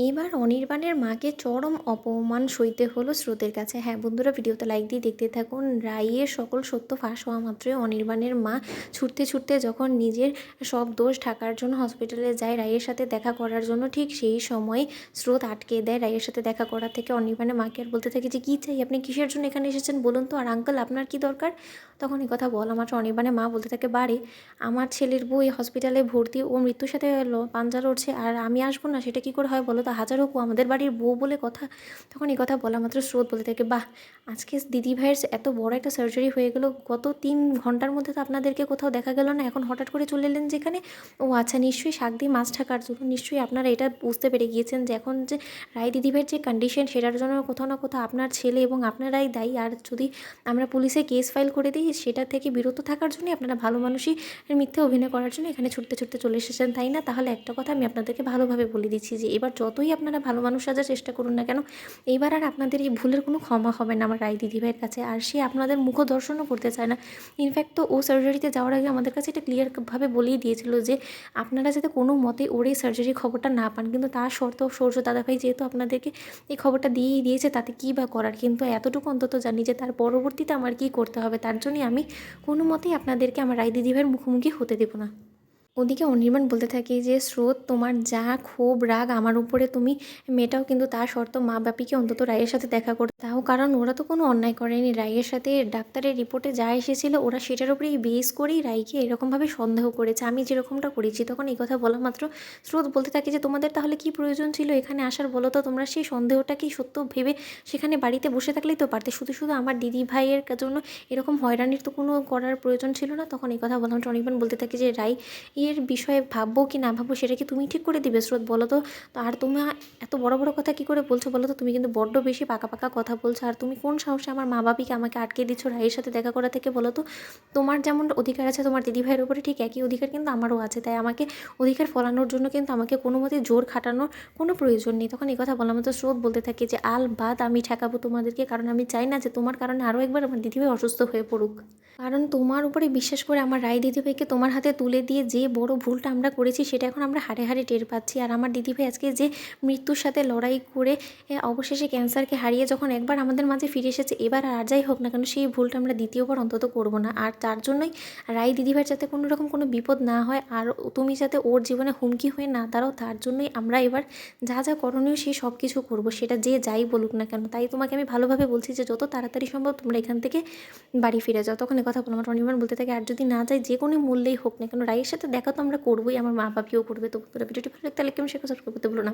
এবার অনির্বাণের মাকে চরম অপমান সইতে হলো স্রোতের কাছে। হ্যাঁ বন্ধুরা, ভিডিওতে লাইক দিয়ে দেখতে থাকুন। রাইয়ের সকল সত্য ফাঁস হওয়া মাত্রই অনির্বাণের মা ছুটতে ছুটতে যখন নিজের সব দোষ ঢাকার জন্য হসপিটালে যায় রাইয়ের সাথে দেখা করার জন্য, ঠিক সেই সময় স্রোত আটকে দেয় রাইয়ের সাথে দেখা করা থেকে। অনির্বাণের মাকে আর বলতে থাকে যে কী চাই, আপনি কিসের জন্য এখানে এসেছেন বলুন তো, আর আঙ্কেল আপনার কী দরকার। তখন এই কথা বলা মাত্র অনির্বাণের মা বলতে থাকে, বাড়ি আমার ছেলের বউ এই হসপিটালে ভর্তি, ও মৃত্যুর সাথে পাঞ্জা লড়ছে আর আমি আসবো না, সেটা কী করে হয় বলো তো, হাজার হোক ও আমাদের বাড়ির বউ বলে কথা। তখন এই কথা বলা মাত্র স্রোত বলতে থাকে, বাহ, আজকে দিদিভাইয়ের এত বড় একটা সার্জারি হয়ে গেল, গত 3 ঘন্টার মধ্যে তো আপনাদেরকে কোথাও দেখা গেল না, এখন হঠাৎ করে চলে এলেন যেখানে। ও আচ্ছা, নিশ্চয়ই শাক দিয়ে মাছ ঢাকার জন্য। নিশ্চয়ই আপনারা এটা বুঝতে পেরে গিয়েছেন যে এখন যে রায় দিদিভাইয়ের যে কন্ডিশন, সেটার জন্য কোথাও না কোথাও আপনার ছেলে এবং আপনারাই দায়ী। আর যদি আমরা পুলিশে কেস ফাইল করে দিই, সেটা থেকে বিরত থাকার জন্যই আপনারা ভালো মানুষই মিথ্যে অভিনয় করার জন্য এখানে ছুটতে ছুটতে চলে এসেছেন, তাই না? তাহলে একটা কথা আমি আপনাদেরকে ভালোভাবে বলে দিচ্ছি যে এবার যতই আপনারা ভালো মানুষ সাজার চেষ্টা করুন না কেন, এইবার আর আপনাদের এই ভুলের কোনো ক্ষমা হবে না আমার রায় দিদিভাইয়ের কাছে। আর সে আপনাদের মুখ দর্শনও করতে চায় না। ইনফ্যাক্ট তো ও সার্জারিতে যাওয়ার আগে আমাদের কাছে এটা ক্লিয়ারভাবে বলেই দিয়েছিল যে আপনারা যাতে কোনো মতে ওর এই সার্জারির খবরটা না পান, কিন্তু তার শর্ত সূর্য দাদাভাই যেহেতু আপনাদেরকে এই খবরটা দিয়েই দিয়েছে, তাতে কী বা করার। কিন্তু এতটুকু অন্তত জানি যে তার পরবর্তীতে আমার কী করতে হবে, তার জন্যই আমি কোনো মতেই আপনাদেরকে আমার রায় দিদিভাইয়ের মুখোমুখি হতে দেবো না। ওদিকে অনির্বাণ বলতে থাকে যে স্রোত, তোমার যা ক্ষোভ রাগ আমার উপরে তুমি মেটাও, কিন্তু তার শর্ত মা বাপিকে অন্তত রায়ের সাথে দেখা করতে দাও, কারণ ওরা তো কোনো অন্যায় করেনি। রায়ের সাথে ডাক্তারের রিপোর্টে যা এসেছিল ওরা সেটার উপরেই বেস করেই রায়কে এরকমভাবে সন্দেহ করেছে, আমি যেরকমটা করেছি। তখন এই কথা বলা মাত্র স্রোত বলতে থাকে যে তোমাদের তাহলে কি প্রয়োজন ছিল এখানে আসার বলো তো, তোমরা সেই সন্দেহটাকেই সত্য ভেবে সেখানে বাড়িতে বসে থাকলেই তো পারতে, শুধু শুধু আমার দিদি ভাইয়ের জন্য এরকম হয়রানির তো কোনো করার প্রয়োজন ছিল না। তখন এই কথা বলা মাত্র অনির্বাণ বলতে থাকে যে রায় এর বিষয়ে ভাববো কি না ভাববো সেটা কি তুমি ঠিক করে দিবে স্রোত, বলো তো। তো আর তুমি এত বড় বড় কথা কি করে বলছো বলো তো, তুমি কিন্তু বড্ড বেশি পাকা পাকা কথা বলছো। আর তুমি কোন সাহসে আমার মা বাপিকে আমাকে আটকে দিচ্ছ রায়ের সাথে দেখা করা থেকে বলো তো। তোমার যেমন অধিকার আছে তোমার দিদিভাইয়ের উপরে, ঠিক একই অধিকার কিন্তু আমারও আছে, তাই আমাকে অধিকার ফলানোর জন্য কিন্তু আমাকে কোনো মতে জোর খাটানোর কোনো প্রয়োজন নেই। তখন এই কথা বলার মতো স্রোত বলতে থাকে যে আল বাদ আমি ঠেকাবো তোমাদেরকে, কারণ আমি চাই না যে তোমার কারণে আরও একবার আমার দিদিভাই অসুস্থ হয়ে পড়ুক। কারণ তোমার উপরে বিশ্বাস করে আমার রায় দিদিভাইকে তোমার হাতে তুলে দিয়ে যে বড় ভুলটা আমরা করেছি, সেটা এখন আমরা হাড়ে হাড়ে টের পাচ্ছি। আর আমার দিদিভাই আজকে যে মৃত্যুর সাথে লড়াই করে অবশেষে ক্যান্সারকে হারিয়ে যখন একবার আমাদের মাঝে ফিরে এসেছে, এবার আর যাই হোক না কেন সেই ভুলটা আমরা দ্বিতীয়বার অন্তত করব না। আর তার জন্যই রায় দিদিভাইয়ের যাতে কোনো রকম কোনো বিপদ না হয়, আর তুমি যাতে ওর জীবনে হুমকি হয়ে না দাঁড়াও, তার জন্যই আমরা এবার যা যা করণীয় সেই সব কিছু করবো, সেটা যে যাই বলুক না কেন। তাই তোমাকে আমি ভালোভাবে বলছি যে যত তাড়াতাড়ি সম্ভব তোমরা এখান থেকে বাড়ি ফিরে যাও। তখন কথা বলো আমার অনির্বাণ বলতে থাকে, আর যদি না যাই যে কোনো মূল্যেই হোক না কেন রায়ের সাথে দেখা তো আমরা করবোই, আমার মা বাপিও করবে। তো ভিডিওটি ভালো লাগলে তাহলে কেমন শেয়ার করতে ভুলো না।